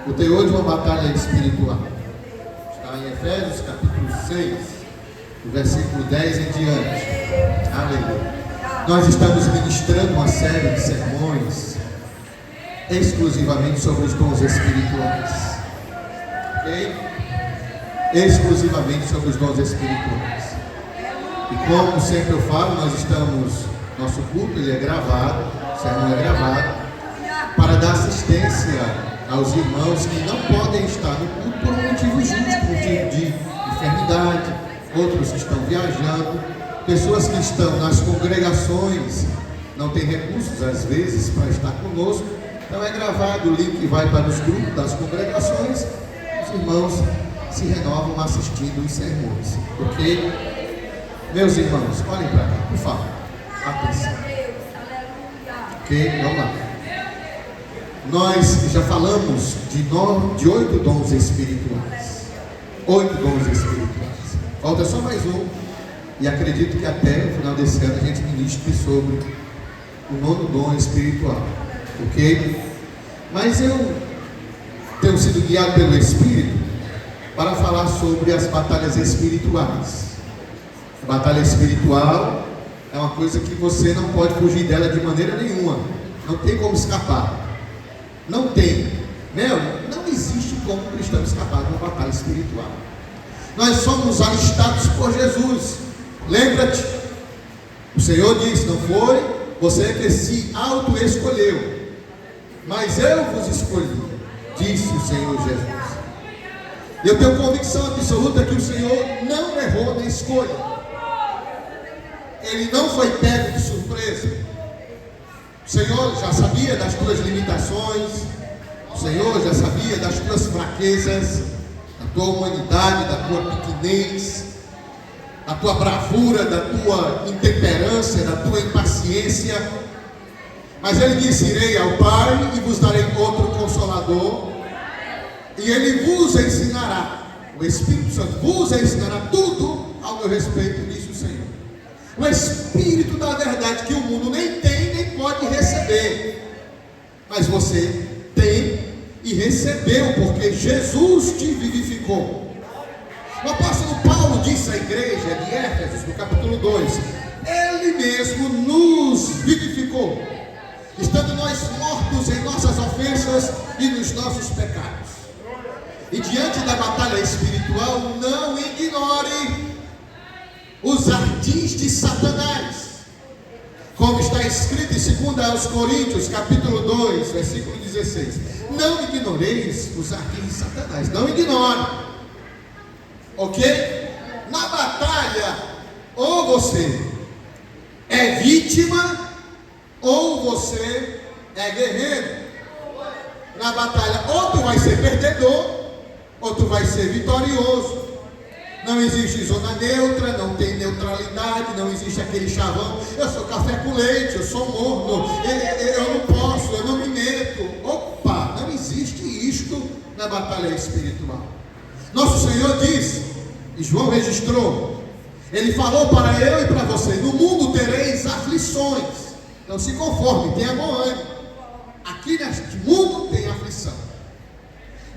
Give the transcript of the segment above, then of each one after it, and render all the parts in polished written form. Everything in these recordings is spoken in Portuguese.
O teor de uma batalha espiritual está em Efésios capítulo 6, do versículo 10 em diante. Aleluia. Nós estamos ministrando uma série de sermões exclusivamente sobre os dons espirituais. Ok? Exclusivamente sobre os dons espirituais. E como sempre eu falo, nosso culto ele é gravado, o sermão é gravado, para dar assistência aos irmãos que não podem estar no culto por um motivo justo, por um motivo de enfermidade, outros que estão viajando, pessoas que estão nas congregações, não têm recursos às vezes para estar conosco. Então é gravado, o link vai para os grupos das congregações, os irmãos se renovam assistindo os sermões. Ok? Meus irmãos, olhem para cá, por favor. Atenção. Ok? Vamos lá. Nós já falamos de 8 dons espirituais. 8 dons espirituais. Falta só mais um. E acredito que até o final desse ano a gente ministre sobre o 9º dom espiritual. Ok? Mas eu tenho sido guiado pelo Espírito para falar sobre as batalhas espirituais. A batalha espiritual é uma coisa que você não pode fugir dela de maneira nenhuma. Não tem como escapar. Não tem. Não existe como o cristão escapar de uma batalha espiritual. Nós somos alistados por Jesus. Lembra-te, o Senhor disse: não foi você que se auto-escolheu, mas eu vos escolhi, disse o Senhor Jesus. Eu tenho convicção absoluta que o Senhor não errou na escolha. Ele não foi pego de surpresa. O Senhor já sabia das tuas limitações. O Senhor já sabia das tuas fraquezas, da tua humanidade, da tua pequenez, da tua bravura, da tua intemperância, da tua impaciência. Mas Ele disse: irei ao Pai e vos darei outro Consolador, e Ele vos ensinará, o Espírito Santo vos ensinará tudo ao meu respeito, disse o Senhor. O Espírito da verdade, que o mundo nem tem, nem pode receber, mas você tem e recebeu, porque Jesus te vivificou. O apóstolo Paulo disse à igreja de Éfeso, no capítulo 2, Ele mesmo nos vivificou, estando nós mortos em nossas ofensas e nos nossos pecados. E diante da batalha espiritual, não ignore os ardis de Satanás, como está escrito em 2 Coríntios, capítulo 2, versículo 16. Não ignoreis os ardis de Satanás, não ignore. Ok? Na batalha, ou você é vítima, ou você é guerreiro. Na batalha, ou tu vai ser perdedor, ou tu vai ser vitorioso. Não existe zona neutra, não tem neutralidade, não existe aquele chavão: eu sou café com leite, eu sou morno, eu não posso, eu não me meto. Opa, não existe isto na batalha espiritual. Nosso Senhor disse, e João registrou, Ele falou para eu e para você: no mundo tereis aflições. Não se conforme, tenha bom ânimo. Aqui neste mundo tem aflição.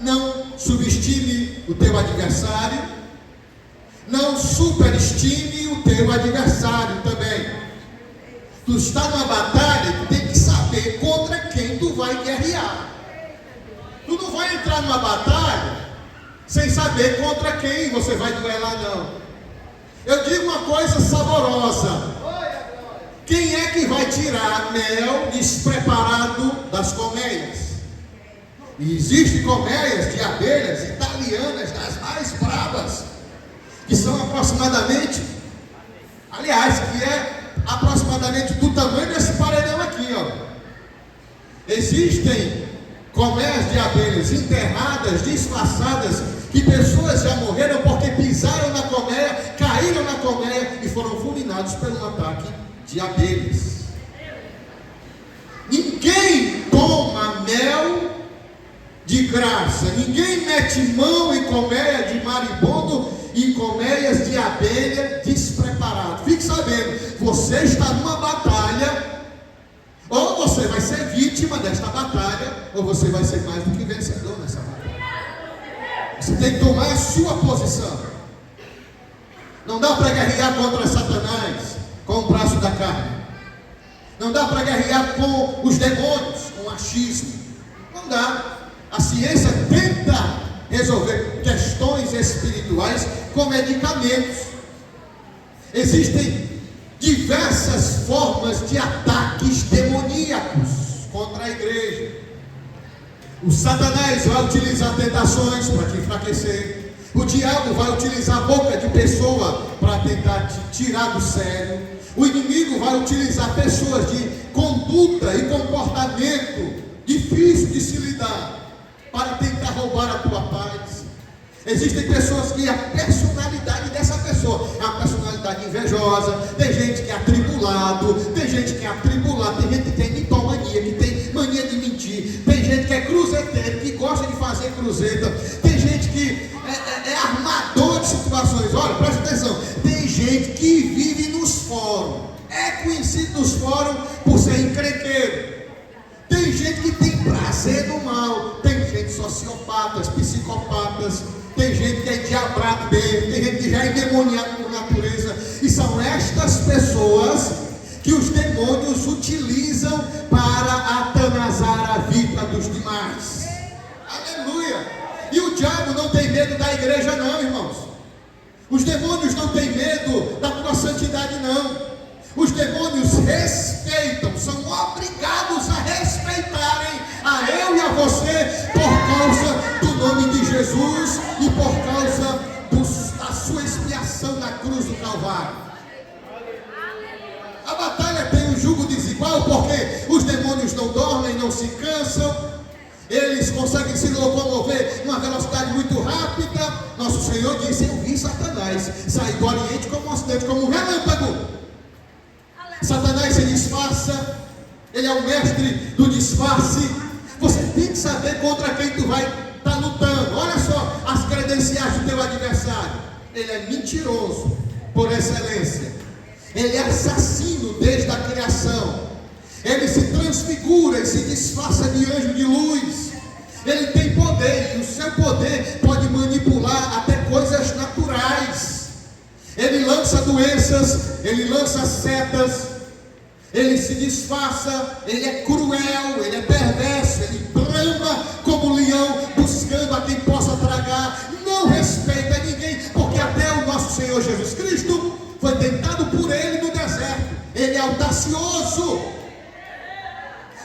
Não subestime o teu adversário, não superestime o teu adversário também. Tu está numa batalha, tu tem que saber contra quem tu vai guerrear. Tu não vai entrar numa batalha sem saber contra quem você vai duelar, não. Eu digo uma coisa saborosa: quem é que vai tirar mel despreparado das colmeias? E existem colmeias de abelhas italianas, das mais bravas, que são aproximadamente, aliás, que é aproximadamente do tamanho desse paredão aqui, ó. Existem colmeias de abelhas enterradas, disfarçadas, que pessoas já morreram porque pisaram na colmeia, caíram na colmeia e foram fulminados pelo ataque de abelhas. Ninguém toma mel de graça, ninguém mete mão em colmeia de maribondo e colmeias de abelha despreparado. Fique sabendo, você está numa batalha, ou você vai ser vítima desta batalha, ou você vai ser mais do que vencedor nessa batalha. Você tem que tomar a sua posição. Não dá para guerrear contra Satanás com o braço da carne. Não dá para guerrear com os demônios, com o achismo. Não dá. A ciência tenta resolver questões espirituais com medicamentos. Existem diversas formas de ataques demoníacos contra a igreja. O Satanás vai utilizar tentações para te enfraquecer. O diabo vai utilizar a boca de pessoa para tentar te tirar do sério. O inimigo vai utilizar pessoas de conduta e comportamento difícil de se lidar para tentar roubar a tua paz. Existem pessoas que a personalidade dessa pessoa é uma personalidade invejosa. Tem gente que é atribulado, tem gente que tem mitomania, que tem mania de mentir, tem gente que é cruzeteiro, que gosta de fazer cruzeta, tem gente que é armador de situações. Olha, presta atenção, tem gente que vive nos fóruns, é conhecido nos fóruns por ser encrenqueiro. Tem gente que tem prazer no mal, tem gente sociopatas, psicopatas, tem gente que é diabrado dele, tem gente que já é endemoniado por natureza. E são estas pessoas que os demônios utilizam para atanazar a vida dos demais. Aleluia! E o diabo não tem medo da igreja não, irmãos. Os demônios não têm medo da tua santidade não. Os demônios respeitam, são obrigados a respeitarem a eu e a você por causa do nome de Jesus e por causa da sua expiação na cruz do Calvário. A batalha tem um jugo desigual porque os demônios não dormem, não se cansam, eles conseguem se locomover numa velocidade muito rápida. Nosso Senhor disse: eu vi Satanás sair do Oriente como um acidente, como um relâmpago. Satanás se disfarça, ele é o mestre do disfarce. Você tem que saber contra quem tu vai estar lutando. Olha só as credenciais do teu adversário. Ele é mentiroso por excelência, ele é assassino desde a criação, ele se transfigura e se disfarça de anjo de luz. Ele tem poder, e o seu poder pode manipular até coisas naturais. Ele lança doenças, ele lança setas, ele se disfarça, ele é cruel, ele é perverso, ele brama como leão, buscando a quem possa tragar, não respeita ninguém, porque até o nosso Senhor Jesus Cristo foi tentado por ele no deserto. Ele é audacioso.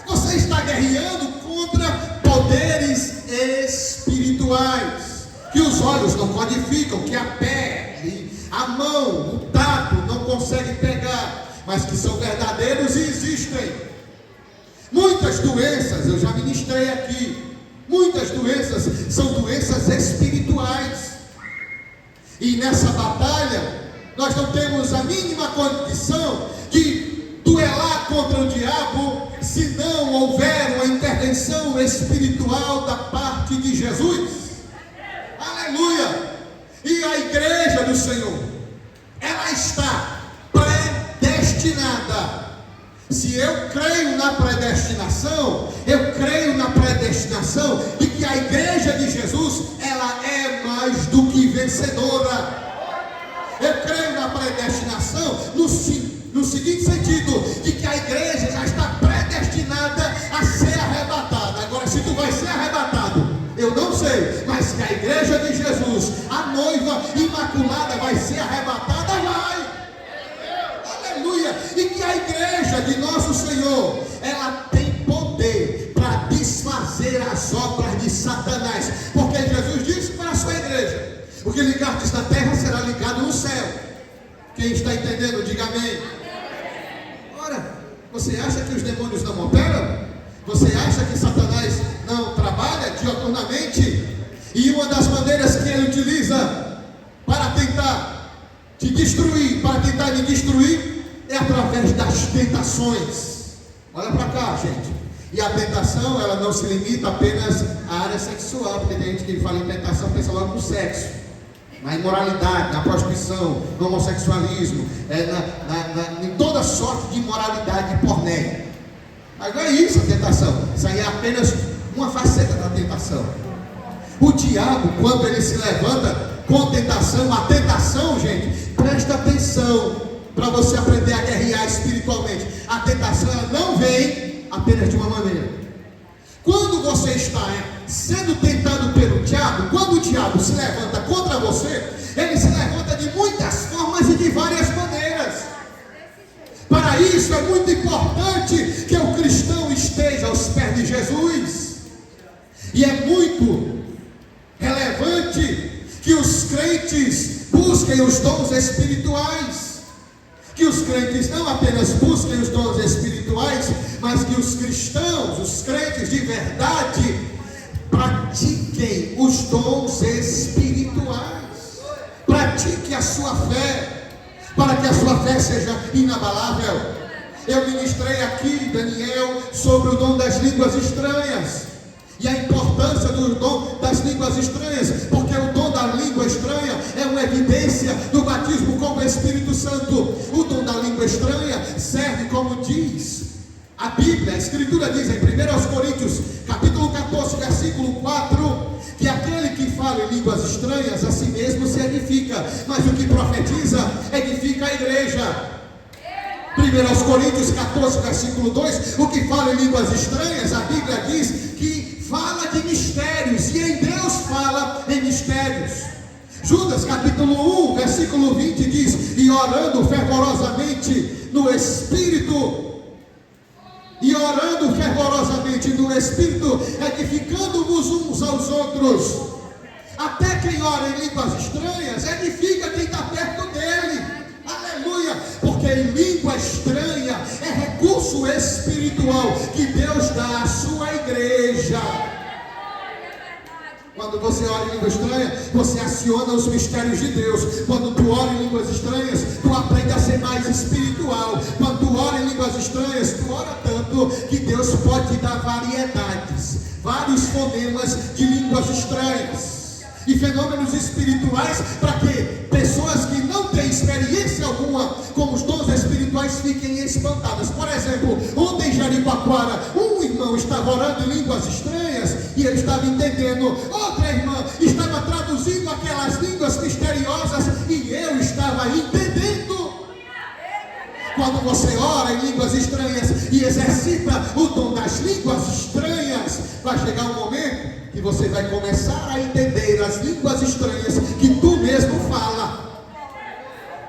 Você está guerreando contra poderes espirituais que os olhos não codificam, que a pele, a mão, o tato não conseguem pegar, mas que são verdadeiros e existem. Muitas doenças, eu já ministrei aqui, muitas doenças são doenças espirituais. E nessa batalha, nós não temos a mínima condição de duelar contra o diabo, se não houver uma intervenção espiritual da parte de Jesus. Aleluia! E a igreja do Senhor, ela está predestinada. Se eu creio na predestinação, eu creio na predestinação de que a igreja de Jesus, ela é mais do que vencedora. Eu creio na predestinação no seguinte sentido, de que a igreja já está predestinada a ser arrebatada. Agora, se tu vai ser arrebatado, eu não sei, mas que a igreja de Jesus, a noiva imaculada, vai ser arrebatada, vai. Aleluia. E que a igreja de nosso Senhor, ela tem poder para desfazer as obras de Satanás, porque Jesus disse para a sua igreja: o que ligardes na terra será ligado no céu. Quem está entendendo, diga amém. Ora, você acha que os demônios não operam? Você acha que Satanás não trabalha dioturnamente? E uma das maneiras que ele utiliza para tentar te destruir, para tentar me destruir, é através das tentações. Olha para cá, gente. E a tentação, ela não se limita apenas à área sexual, porque tem gente que fala em tentação, pensa logo no sexo, na imoralidade, na prostituição, no homossexualismo, em toda sorte de imoralidade e pornéia. Mas não é isso a tentação. Isso aí é apenas uma faceta da tentação. O diabo, quando ele se levanta com tentação, a tentação, gente, presta atenção para você aprender a guerrear espiritualmente. A tentação, ela não vem apenas de uma maneira. Quando você está sendo tentado pelo diabo, quando o diabo se levanta contra você, ele se levanta de muitas formas e de várias maneiras. Para isso é muito importante que o cristão esteja aos pés de Jesus. E é muito relevante que os crentes busquem os dons espirituais. Que os crentes não apenas busquem os dons espirituais, mas que os cristãos, os crentes de verdade, pratiquem os dons espirituais. Pratique a sua fé, para que a sua fé seja inabalável. Eu ministrei aqui, Daniel, sobre o dom das línguas estranhas e a importância do dom das línguas estranhas, porque o dom da língua estranha é uma evidência do batismo com o Espírito Santo. O dom da língua estranha serve, como diz a Bíblia, a Escritura diz em 1 Coríntios, capítulo 14, versículo 4, que aquele que fala em línguas estranhas, a si mesmo se edifica, mas o que profetiza, edifica a igreja. 1 Coríntios 14, versículo 2, o que fala em línguas estranhas, a Bíblia diz que fala de mistérios, e em Deus fala em mistérios. Judas capítulo 1, versículo 20 diz, e orando fervorosamente no Espírito, edificando-vos uns aos outros. Até quem ora em línguas estranhas, edifica quem está perto dele. Aleluia, porque em língua estranha é recurso espiritual que Deus dá à sua igreja. Quando você ora em língua estranha, você aciona os mistérios de Deus. Quando tu ora em línguas estranhas, tu aprende a ser mais espiritual. Quando tu ora em línguas estranhas, tu ora tanto que Deus pode te dar variedades, vários fonemas de línguas estranhas e fenômenos espirituais, para que pessoas que não têm experiência alguma com os dons espirituais fiquem espantadas. Por exemplo, ontem em Jericoacoara, um irmão estava orando em línguas estranhas e ele estava entendendo, outra irmã estava traduzindo aquelas línguas misteriosas e eu estava entendendo. Quando você ora em línguas estranhas e exercita o dom das línguas estranhas, vai chegar um momento que você vai começar a entender as línguas estranhas que tu mesmo fala.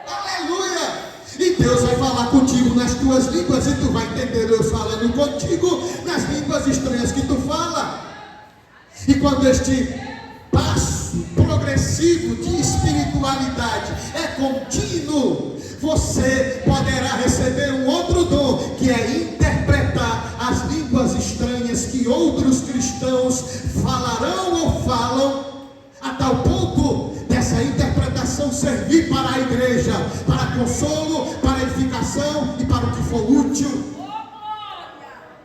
Aleluia! E Deus vai falar contigo nas tuas línguas e tu vai entender Deus falando contigo nas línguas estranhas que tu fala. E quando este passo progressivo de espiritualidade é contínuo, você poderá receber um outro dom, que é interpretar as línguas estranhas que outros cristãos falarão ou falam, a tal ponto dessa interpretação servir para a igreja, para consolo, para edificação e para o que for útil.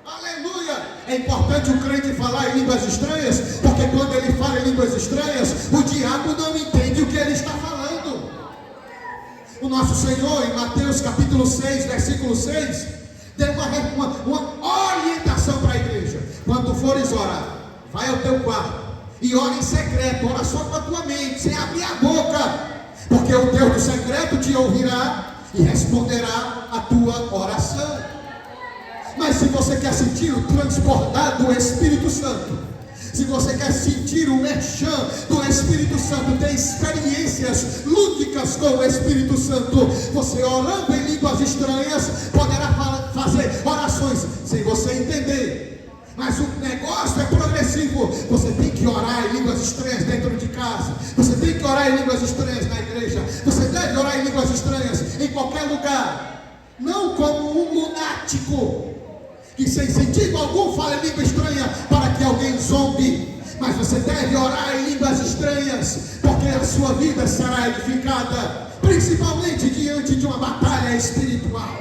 Aleluia! É importante o crente falar em línguas estranhas, porque quando ele fala em línguas estranhas, o diabo não entende o que ele está falando. O nosso Senhor, em Mateus capítulo 6, versículo 6, deu uma orientação para a igreja. Quando tu fores orar, vai ao teu quarto e ora em secreto, ora só com a tua mente, sem abrir a boca, porque o Deus do secreto te ouvirá e responderá a tua oração. Mas se você quer sentir o transbordar do Espírito Santo, se você quer sentir o merchan do Espírito Santo, ter experiências lúdicas com o Espírito Santo, você orando em línguas estranhas, poderá fazer orações sem você entender. Mas o negócio é progressivo. Você tem que orar em línguas estranhas dentro de casa. Você tem que orar em línguas estranhas na igreja. Você deve orar em línguas estranhas em qualquer lugar. Não como um lunático que sem sentido algum fala em língua estranha para que alguém zombe. Mas você deve orar em línguas estranhas, porque a sua vida será edificada, principalmente diante de uma batalha espiritual.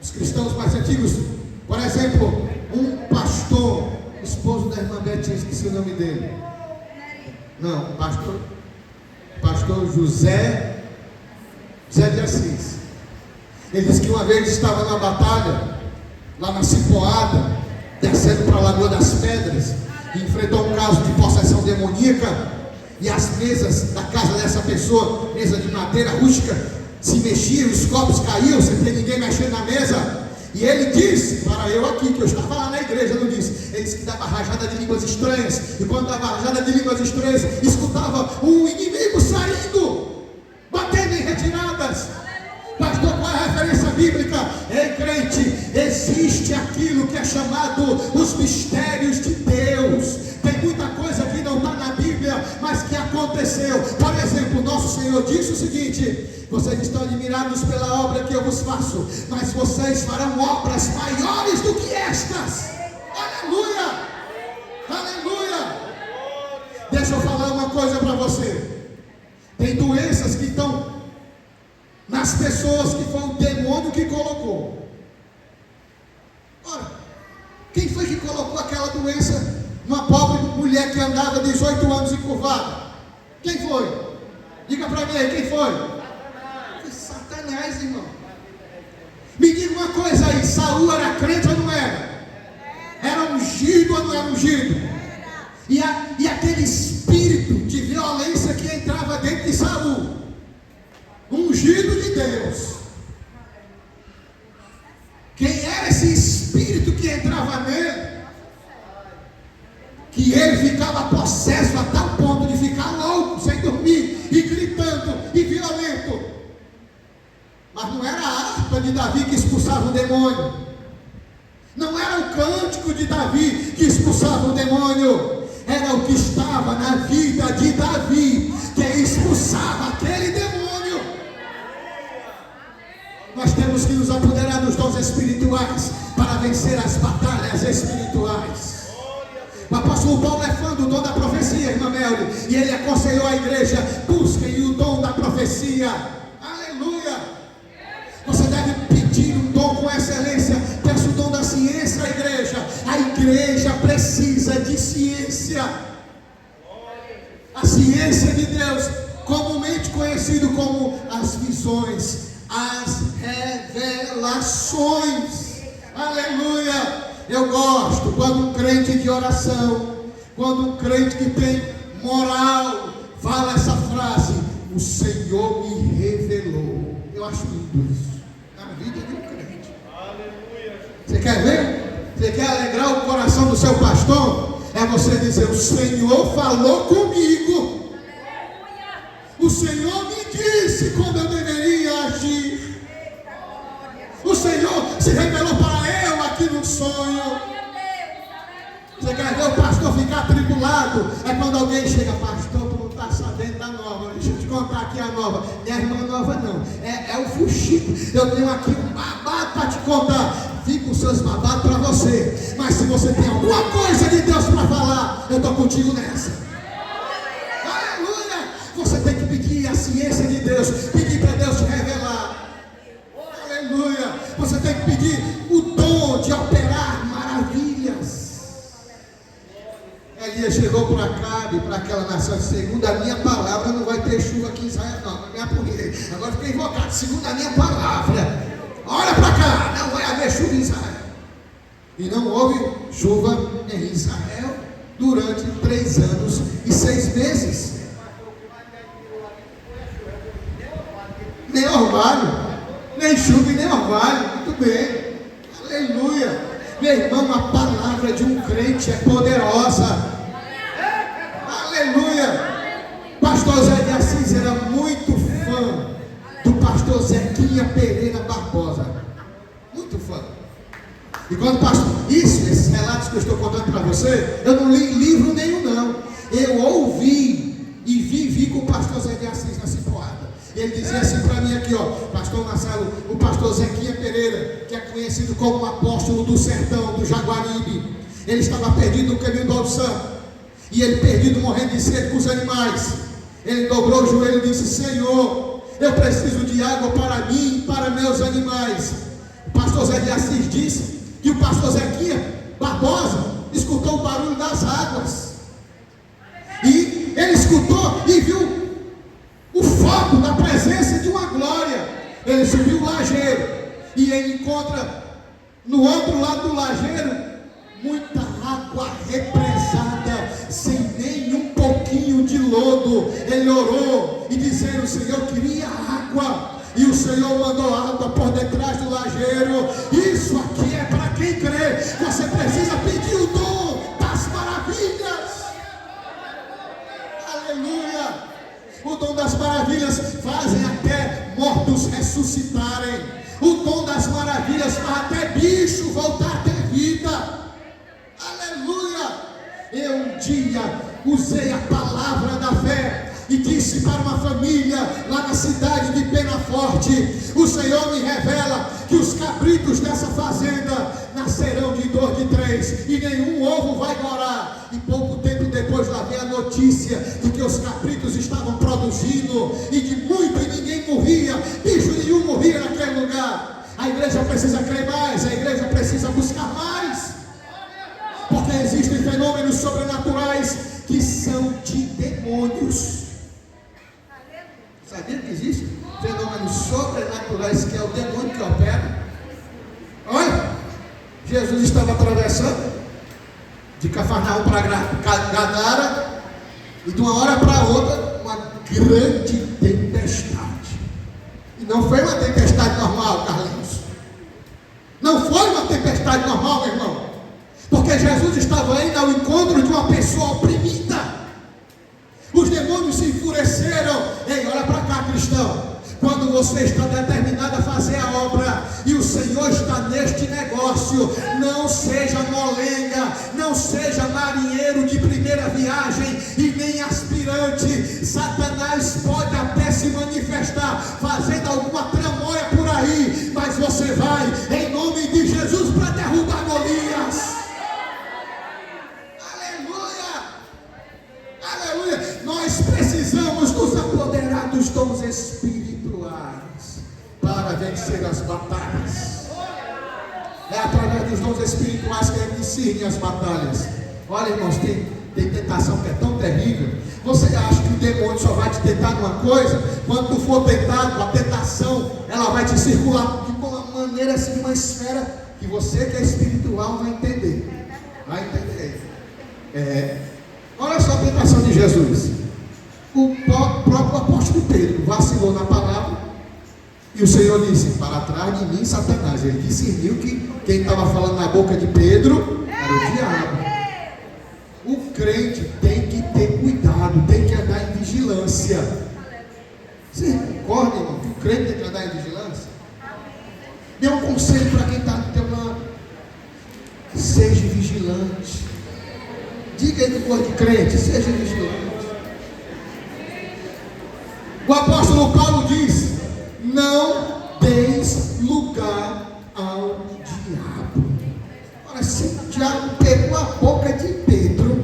Os cristãos mais antigos, por exemplo, um pastor, esposo da irmã Betinha, esqueci o nome dele. Não, pastor José de Assis. Ele disse que uma vez estava na batalha, lá na Cipoada, descendo para a Lagoa das Pedras, e enfrentou um caso de possessão demoníaca, e as mesas da casa dessa pessoa, mesa de madeira rústica, se mexiam, os copos caíam, sem ter ninguém mexendo na mesa. E ele disse, para eu aqui, que eu estava lá na igreja, não disse, ele disse que dava rajada de línguas estranhas, e quando dava rajada de línguas estranhas, escutava um inimigo saindo, batendo em retiradas. Pastor, qual é a referência bíblica? Ei, crente, existe aquilo que é chamado os mistérios de Deus. Tem muita coisa que não está na Bíblia, mas que aconteceu. Por exemplo, nosso Senhor disse o seguinte: vocês estão admirados pela obra que eu vos faço, mas vocês farão obras maiores do que estas. Aleluia! Aleluia! Deixa eu falar uma coisa para você. Tem doenças que estão nas pessoas que foi o demônio que colocou. Ora, quem foi que colocou aquela doença numa pobre mulher que andava 18 anos encurvada? Quem foi? Diga para mim aí, quem foi? Foi Satanás, irmão. Me diga uma coisa aí, Saul era crente ou não era? Era ungido ou não era ungido? E aquele espírito de violência que entrava dentro de Saul, ungido de Deus, quem era esse espírito que entrava nele, que ele ficava possesso a tal ponto de ficar louco, sem dormir, e gritando, e violento? Mas não era a harpa de Davi que expulsava o demônio, não era o cântico de Davi que expulsava o demônio, era o que estava na vida de Davi, que expulsava aquele demônio. Nós temos que nos apoderar dos dons espirituais para vencer as batalhas espirituais. O apóstolo Paulo é fã do dom da profecia, irmã Melly, e ele aconselhou a igreja: busquem o dom da profecia. Aleluia! Você deve pedir um dom com excelência. Peça o dom da ciência à igreja. A igreja precisa de ciência. A ciência de Deus, comumente conhecido como as visões, as revelações. Aleluia! Eu gosto quando um crente de oração, quando um crente que tem moral, fala essa frase: o Senhor me revelou. Eu acho lindo isso na vida de um crente. Aleluia! Você quer ver? Você quer alegrar o coração do seu pastor? É você dizer: o Senhor falou comigo. O Senhor me disse como eu deveria agir. O Senhor se revelou para eu aqui no sonho. Você quer ver o pastor ficar atribulado? É quando alguém chega: pastor, tu não está sabendo da nova. Deixa eu te contar aqui a nova. Não é a irmã nova não, é o fuxico. Eu tenho aqui um babado para te contar. Fica com os seus babados para você. Mas se você tem alguma coisa de Deus para falar, eu estou contigo nessa. Aleluia! Você tem que pedir a ciência de Deus, pedir para Deus te revelar. Aleluia! Você tem que pedir o dom de operar maravilhas. Elias chegou para Acabe, para aquela nação: segundo a minha palavra não vai ter chuva aqui em Israel não. Me apurei. Agora fiquei invocado: segundo a minha palavra, olha para cá, não vai haver chuva em Israel. E não houve chuva em Israel durante 3 anos e 6 meses. Nem orvalho, nem chuva e nem orvalho. Muito bem, aleluia. Meu irmão, a palavra de um crente é poderosa. Aleluia. Pastor Zé de Assis era muito fã do pastor Zequinha Pereira Barbosa. Muito fã. E quando pastor, esses relatos que eu estou contando para você, eu não li livro nenhum não. Eu ouvi e vivi com o pastor Zé de Assis na Cipoada. Ele dizia assim para mim aqui, ó: pastor Marcelo, o pastor Zequinha Pereira, que é conhecido como o apóstolo do sertão, do Jaguaribe, ele estava perdido no caminho do Alto Santo, e ele perdido, morrendo de sede com os animais. Ele dobrou o joelho e disse: Senhor, eu preciso de água para mim e para meus animais. O pastor Zé de Assis disse que o pastor Zequinha Barbosa escutou o barulho das águas, e ele escutou e viu o foco da presença de uma glória. Ele subiu o lajeiro e ele encontra no outro lado do lajeiro muita água represada, sem ele orou e dizendo: Senhor, eu queria água, e o Senhor mandou água por detrás do lajeiro. Isso aqui é para quem crê. Você precisa pedir o dom das maravilhas. Aleluia. O dom das maravilhas fazem até mortos ressuscitarem. O dom das maravilhas faz até bicho voltar a ter vida. Aleluia. Eu um dia usei a palavra da fé e disse para uma família lá na cidade de Penaforte: o Senhor me revela que os cabritos dessa fazenda nascerão de 2 de 3 e nenhum ovo vai morar. E pouco tempo depois lá vem a notícia de que os cabritos estavam produzindo e de muito, e ninguém morria, bicho nenhum morria naquele lugar. A igreja precisa crer mais, a igreja precisa buscar mais, porque existem fenômenos sobrenaturais que são de demônios. Sabia que existem fenômenos sobrenaturais que é o demônio que opera? Olha, Jesus estava atravessando de Cafarnaum para Gadara, e de uma hora para outra uma grande tempestade. E não foi uma tempestade normal, Carlinhos. Não foi uma tempestade normal, meu irmão, porque Jesus estava indo ao encontro de uma pessoa oprimida. Os demônios se enfureceram. Ei, olha para cá, cristão. Quando você está determinado a fazer a obra e o Senhor está neste negócio, não seja molenga, não seja marinheiro de primeira viagem e nem aspirante. Satanás pode até se manifestar fazendo alguma tramóia por aí, mas você vai em nome de Jesus para derrubar Golias. Aleluia. Nós precisamos nos apoderar dos dons espirituais para vencer as batalhas. É através dos dons espirituais que a gente discerne as batalhas. Olha, irmãos, tem tentação que é tão terrível. Você acha que o demônio só vai te tentar numa coisa? Quando tu for tentado, a tentação ela vai te circular de uma maneira assim, de uma esfera que você que é espiritual vai entender. Vai entender. Olha só a tentação de Jesus. O próprio apóstolo Pedro vacilou na palavra e o Senhor disse: para trás de mim, Satanás. Ele discerniu que quem estava falando na boca de Pedro era o diabo. O crente tem que ter cuidado, tem que andar em vigilância. Você concorda, irmão, que o crente tem que andar em vigilância? Dê um conselho para quem está do teu lado: seja vigilante. Diga aí, depois de crente, seja vigilante. O apóstolo Paulo diz: não deis lugar ao diabo. Ora, se o diabo pegou a boca de Pedro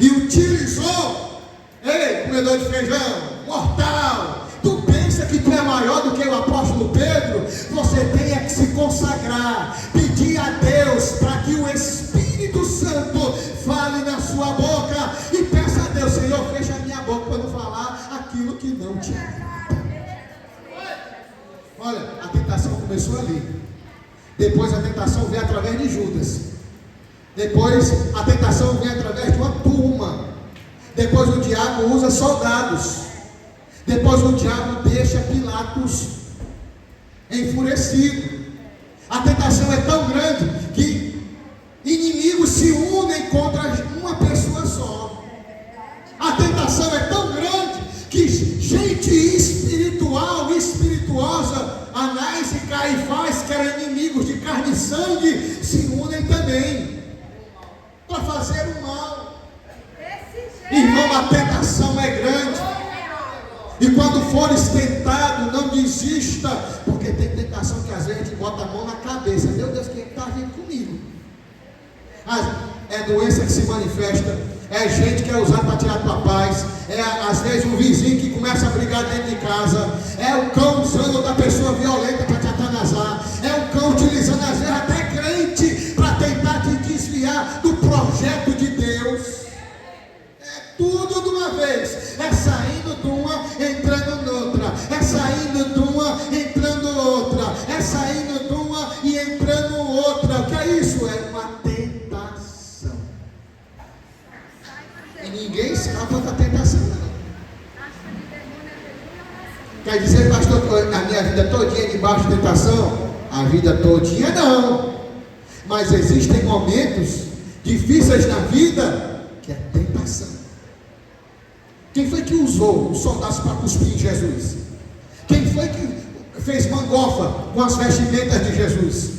e utilizou, ei, comedor de feijão, mortal, tu pensa que tu é maior do que o apóstolo Pedro? Você tem que se consagrar, pedir a Deus para que o Espírito Santo fale na sua boca e peça a Deus: Senhor, fecha a minha boca para não falar aquilo que não te agrada. Olha, a tentação começou ali. Depois a tentação vem através de Judas. Depois a tentação vem através de uma turma. Depois o diabo usa soldados. Depois o diabo deixa Pilatos enfurecido. A tentação é tão grande que inimigos se unem contra uma pessoa só. A tentação é tão grande que gente espiritual, espirituosa, Anás e Caifás, que eram inimigos de carne e sangue, se unem também para fazer o mal. Irmão, a tentação é grande. E quando fores tentado, não desista, porque tem tentação que às vezes a gente bota a mão na cabeça: meu Deus, quem está vindo comigo? É doença que se manifesta, é gente que é usada para tirar tua paz, é às vezes um vizinho que começa a brigar dentro de casa, é o cão usando outra pessoa violenta para te atanasar, é o cão utilizando às vezes até crente para tentar te desviar do projeto de Deus. É tudo de uma vez, é saindo de uma, entrando noutra, é saindo de uma, entrando outra, é saindo de uma e entrando outra. O que é isso? É uma tentação. E ninguém escapa da tentação, não. Quer dizer, pastor, a minha vida todinha é debaixo de tentação? A vida todinha não. Mas existem momentos difíceis na vida que é tentação. Quem foi que usou os soldados para cuspir em Jesus? Quem foi que fez mangofa com as vestimentas de Jesus?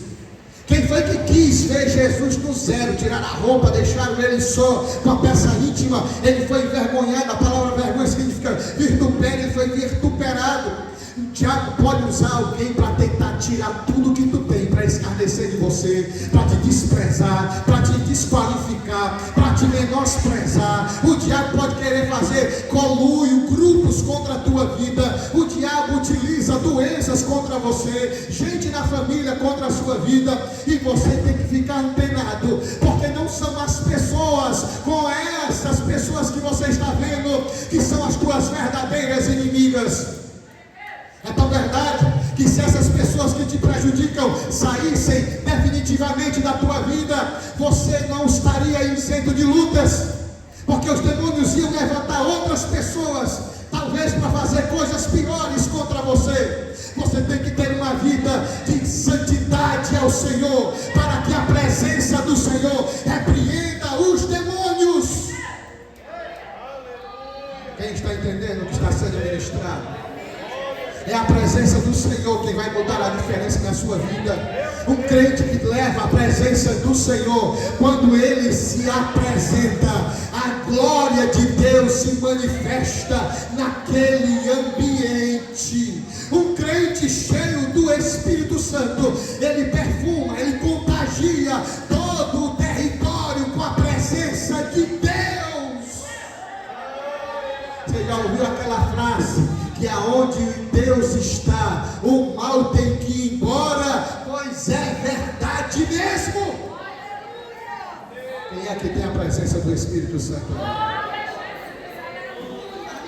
Quem foi que quis ver Jesus no zero, tirar a roupa, deixaram ele só com a peça íntima? Ele foi envergonhado. A palavra vergonha significa vitupério. Ele foi vituperado. O diabo pode usar alguém para tentar tirar tudo que tu tem, para escarnecer de você, para te desprezar, para te desqualificar, para te menosprezar. O diabo pode querer fazer conluio, grupos contra a tua vida. O diabo utiliza doenças contra você, gente na família contra a sua vida, e você tem que ficar antenado, porque não são as pessoas, com essas pessoas que você está vendo, que são as tuas verdadeiras inimigas. É tão verdade que se essas pessoas que te prejudicam saíssem definitivamente da tua vida, você não estaria isento de lutas, porque os demônios iam levantar outras pessoas, talvez para fazer coisas piores contra você. Você tem que ter uma vida de santidade ao Senhor, para que a presença do Senhor repreenda os demônios. Quem está entendendo o que está sendo ministrado? É a presença do Senhor quem vai mudar a diferença na sua vida. Um crente que leva a presença do Senhor, quando ele se apresenta, a glória de Deus se manifesta naquele ambiente. Um crente cheio do Espírito Santo, ele perfuma, ele contagia todo o território com a presença de Deus. Você já ouviu aquela frase? Que aonde Deus está, o mal tem que ir embora, pois é verdade mesmo. Quem é que tem a presença do Espírito Santo?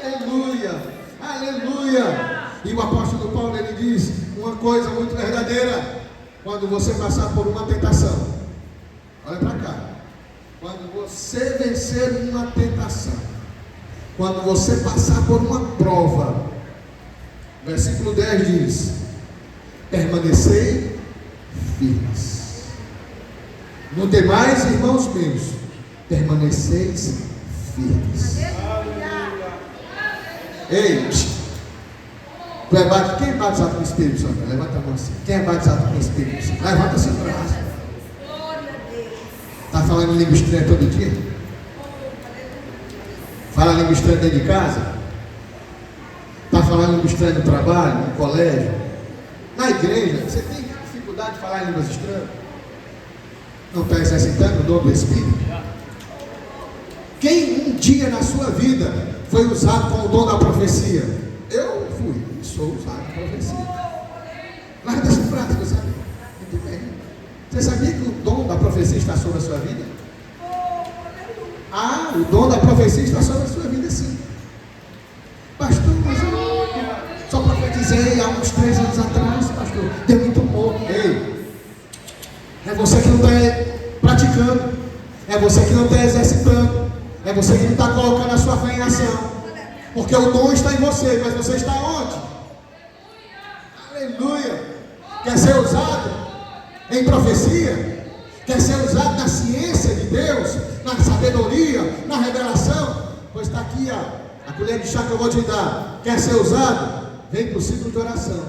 Aleluia, aleluia. E o apóstolo Paulo, ele diz uma coisa muito verdadeira: quando você passar por uma tentação, olha para cá, quando você vencer uma tentação, quando você passar por uma prova, versículo 10 diz: permanecei firmes. No demais, irmãos meus, permaneceis firmes. Ei, tu é batizado? Quem é batizado com o Espírito Santo? Levanta a mão assim. Quem é batizado com o Espírito Santo? Levanta seu braço. Está falando em língua estranha todo dia? Fala língua estranha dentro de casa? Está falando língua estranha no trabalho, no colégio, na igreja? Você tem dificuldade de falar em línguas estranhas? Não está exercitando o dom do Espírito? Quem um dia na sua vida foi usado com o dom da profecia? Eu fui e sou usado com profecia. Larga essa frase, você sabe? Muito bem. Você sabia que o dom da profecia está sobre a sua vida? Ah, o dom da profecia está sobre a sua vida, sim. Pastor, mas eu só profetizei há uns 3 anos atrás, pastor. Deu muito pouco. Ei, é você que não está praticando, é você que não está exercitando, é você que não está colocando a sua fé em ação, porque o dom está em você, mas você está onde? Aleluia. Quer ser usado em profecia? Quer ser usado na ciência de Deus, na sabedoria, na revelação? Pois está aqui a colher de chá que eu vou te dar. Quer ser usado? Vem para o ciclo de oração.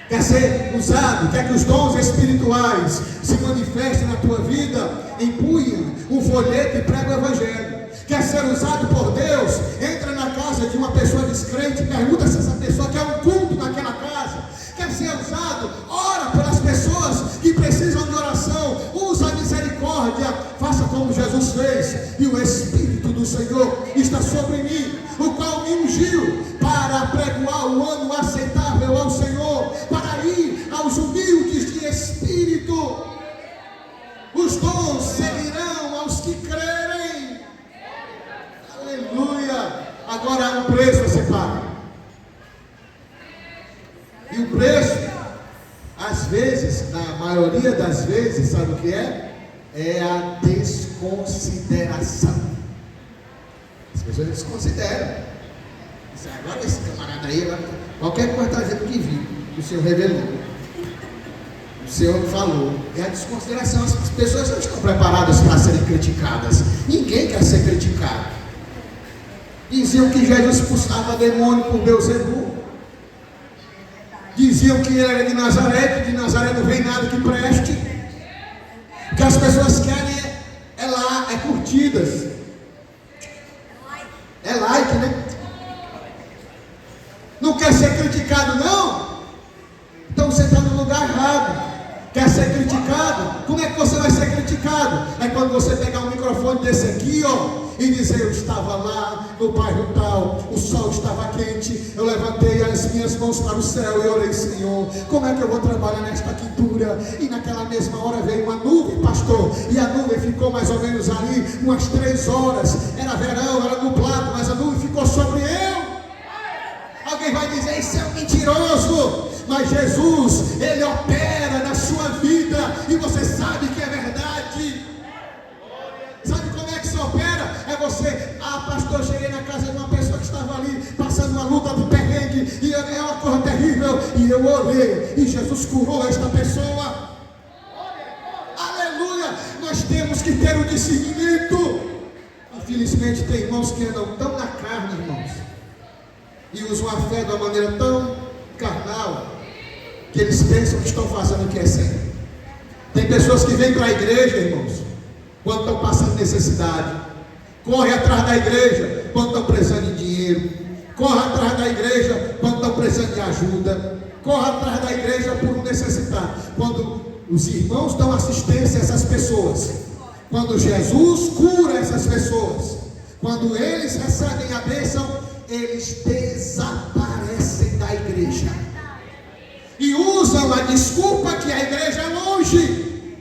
Quer ser usado? Quer que os dons espirituais se manifestem na tua vida? Empunha um folheto e prega o Evangelho. Quer ser usado por Deus? Entra na casa de uma pessoa descrente e pergunta se essa pessoa quer um culto naquela casa. Quer ser usado? Ora pelas pessoas que precisam de oração. Usa a misericórdia. Faça como Jesus fez. E o Espírito do Senhor está sobre mim, o qual me ungiu para pregoar o ano aceitável ao Senhor, para ir aos humildes de espírito. Os dons seguirão aos que crerem. Aleluia. Agora há um preço a ser pago. E o preço, às vezes, na maioria das vezes, sabe o que é? É a desconsideração. As pessoas desconsideram. Agora esse camarada aí, qualquer coisa está dizendo que viu, que o Senhor revelou. O Senhor falou. É a desconsideração. As pessoas não estão preparadas para serem criticadas. Ninguém quer ser criticado. Diziam que Jesus expulsava demônio por Beelzebul. Diziam que ele era de Nazaré, que de Nazaré não vem nada que preste. O que as pessoas querem é lá, é curtidas. É like, né? Não quer ser criticado, não? Então você está no lugar errado. Quer ser criticado? Como é que você vai ser criticado? É quando você pegar um microfone desse aqui, ó, e dizer: eu estava lá no bairro tal, o sol estava quente, eu levantei as minhas mãos para o céu e orei: Senhor, como é que eu vou trabalhar nesta quintura? E naquela mesma hora veio uma nuvem, pastor, e a nuvem ficou mais ou menos ali umas 3 horas, era verão, era nublado, mas a nuvem ficou sobre eu. Alguém vai dizer: isso é um mentiroso. Mas Jesus, Ele opera na sua vida, e você sabe que é verdade. Sabe como é que se opera? É você: pastor, eu cheguei na casa de uma pessoa que estava ali, passando uma luta de perrengue, e é uma coisa terrível, e eu orei, e Jesus curou esta pessoa. Aleluia! Nós temos que ter o discernimento. Infelizmente tem irmãos que andam tão na carne, irmãos, e usam a fé de uma maneira tão carnal, que eles pensam que estão fazendo o que é certo. Tem pessoas que vêm para a igreja, irmãos, quando estão passando necessidade, corre atrás da igreja quando estão precisando de dinheiro, corre atrás da igreja quando estão precisando de ajuda, corre atrás da igreja por um necessitado. Quando os irmãos dão assistência a essas pessoas, quando Jesus cura essas pessoas, quando eles recebem a bênção, eles desaparecem da igreja e usam a desculpa que a igreja é longe.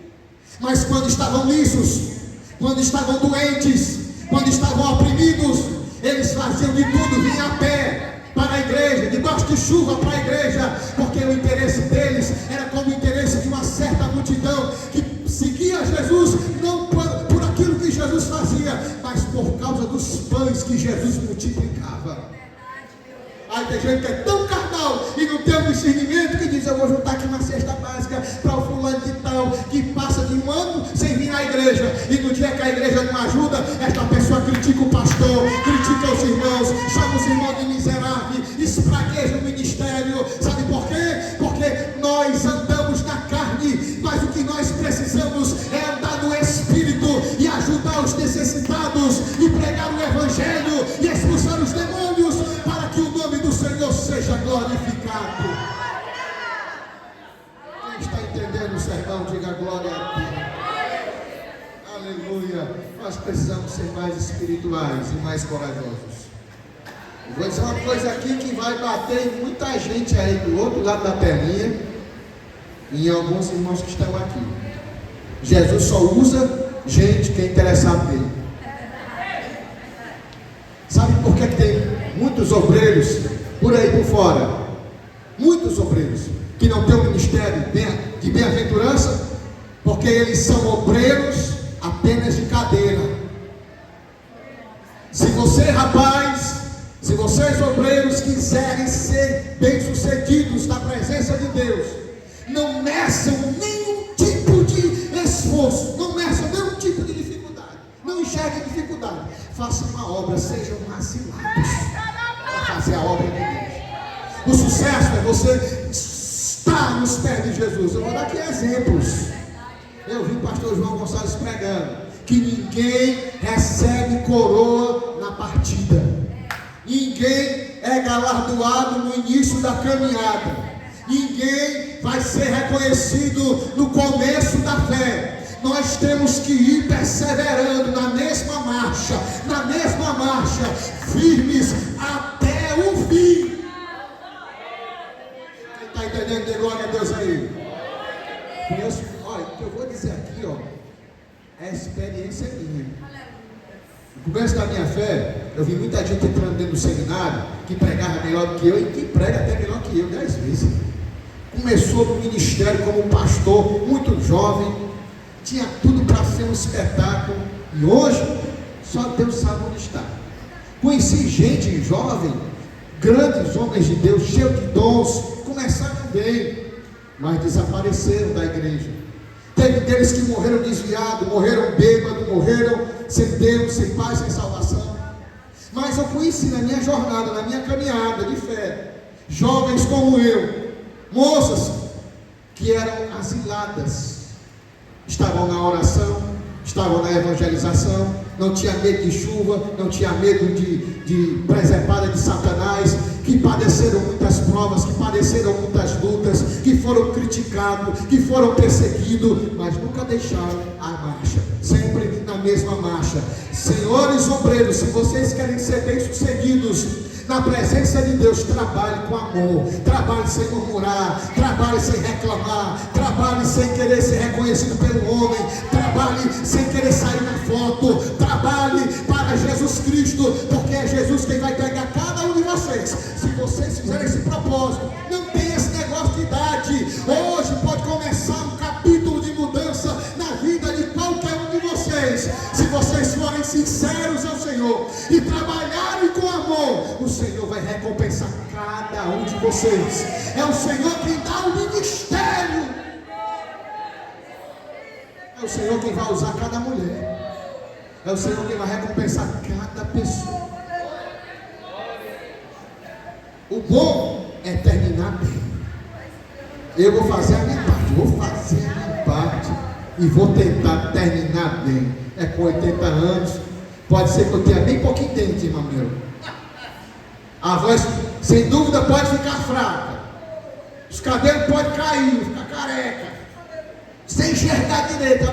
Mas quando estavam lisos, quando estavam doentes, quando estavam oprimidos, eles faziam de tudo, vinham a pé para a igreja, debaixo de chuva para a igreja, porque o interesse deles era como o interesse de uma certa multidão que seguia Jesus, não por aquilo que Jesus fazia, mas por causa dos pães que Jesus multiplicava. Aí tem gente que é tão carnal e não tem um discernimento, que diz: eu vou juntar aqui uma cesta básica para o fulano de tal, que passa de um ano sem vir na igreja, e no dia que a igreja não ajuda, esta pessoa critica o pastor, critica os irmãos, chama os irmãos de miserável, espragueja o ministério. Sabe por quê? Porque nós andamos na carne, mas o que nós precisamos é andar no Espírito e ajudar os necessitados, e pregar o evangelho e expulsar os demônios, para que o nome do Senhor seja glorificado. Quem está entendendo o sermão, diga glória a Deus. Aleluia. Nós precisamos ser mais espirituais e mais corajosos. Eu vou dizer uma coisa aqui que vai bater em muita gente aí do outro lado da telinha, e em alguns irmãos que estão aqui. Jesus só usa gente que é interessada nele. Sabe por que tem muitos obreiros por aí por fora? Muitos obreiros que não têm um ministério de bem-aventurança, porque eles são obreiros apenas de cadeira. Se você, rapaz, se vocês obreiros quiserem ser bem-sucedidos na presença de Deus, não meçam nenhum tipo de esforço, não meçam nenhum tipo de dificuldade, não enxerguem dificuldade, façam uma obra, sejam asilados para fazer a obra de Deus. O sucesso é você estar nos pés de Jesus. Eu vou dar aqui exemplos. Eu vi o pastor João Gonçalves pregando que ninguém recebe coroa na partida, ninguém é galardoado no início da caminhada, ninguém vai ser reconhecido no começo da fé. Nós temos que ir perseverando na mesma marcha, firmes até o fim. Quem está entendendo, dê glória a Deus aí. Conheço, olha, o que eu vou dizer aqui, ó, é experiência minha. No começo da minha fé, eu vi muita gente entrando dentro do seminário que pregava melhor do que eu, e que prega até melhor que eu 10 vezes. Começou no ministério como pastor, muito jovem, tinha tudo para ser um espetáculo, e hoje só Deus sabe onde está. Conheci gente jovem, Grandes homens de Deus, cheios de dons, começaram bem, mas desapareceram da igreja. Teve deles que morreram desviados, morreram bêbados, morreram sem Deus, sem paz, sem salvação. Mas eu conheci na minha jornada, na minha caminhada de fé, jovens como eu, moças que eram asiladas, estavam na oração, estavam na evangelização, não tinha medo de chuva, não tinha medo de preservada de Satanás, que padeceram muitas provas, que padeceram muitas lutas, que foram criticados, que foram perseguidos, mas nunca deixaram a marcha, sempre na mesma marcha. Senhores obreiros, se vocês querem ser bem-sucedidos na presença de Deus, trabalhe com amor, trabalhe sem murmurar, trabalhe sem reclamar, trabalhe sem querer ser reconhecido pelo homem, trabalhe sem querer sair na foto, trabalhe para Jesus Cristo, porque é Jesus quem vai pegar cada um de vocês. Se vocês fizerem esse propósito, não tem esse negócio de idade. Hoje pode começar um capítulo de mudança na vida de qualquer um de vocês, se vocês forem sinceros ao Senhor e trabalharem com amor. O Senhor vai recompensar cada um de vocês. É o Senhor quem dá o ministério. É o Senhor quem vai usar cada mulher. É o Senhor quem vai recompensar cada pessoa. O bom é terminar bem. Eu vou fazer a minha parte, e vou tentar terminar bem. É com 80 anos, pode ser que eu tenha bem pouquinho dente, irmão meu. A voz, sem dúvida, pode ficar fraca. Os cabelos podem cair, ficar careca. Sem enxergar direito,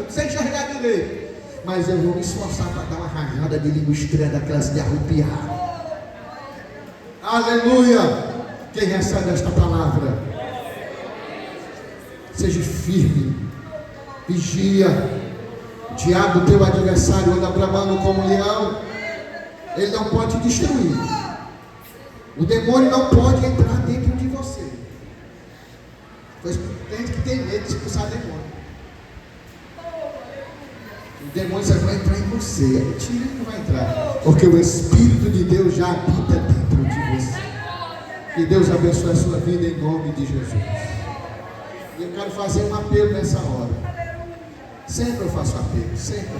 sem enxergar direito. Mas eu vou me esforçar para dar uma rajada de língua estranha daquelas de arrupiar. Aleluia! Quem recebe esta palavra? Seja firme. Vigia. O diabo, teu adversário, anda bramando como um leão. Ele não pode te destruir. O demônio não pode entrar dentro de você. Pois tem que ter medo de expulsar demônio. O demônio só vai entrar em você. A mentira não vai entrar. Porque o Espírito de Deus já habita dentro de você. Que Deus abençoe a sua vida em nome de Jesus. E eu quero fazer um apelo nessa hora. Sempre eu faço apelo, sempre.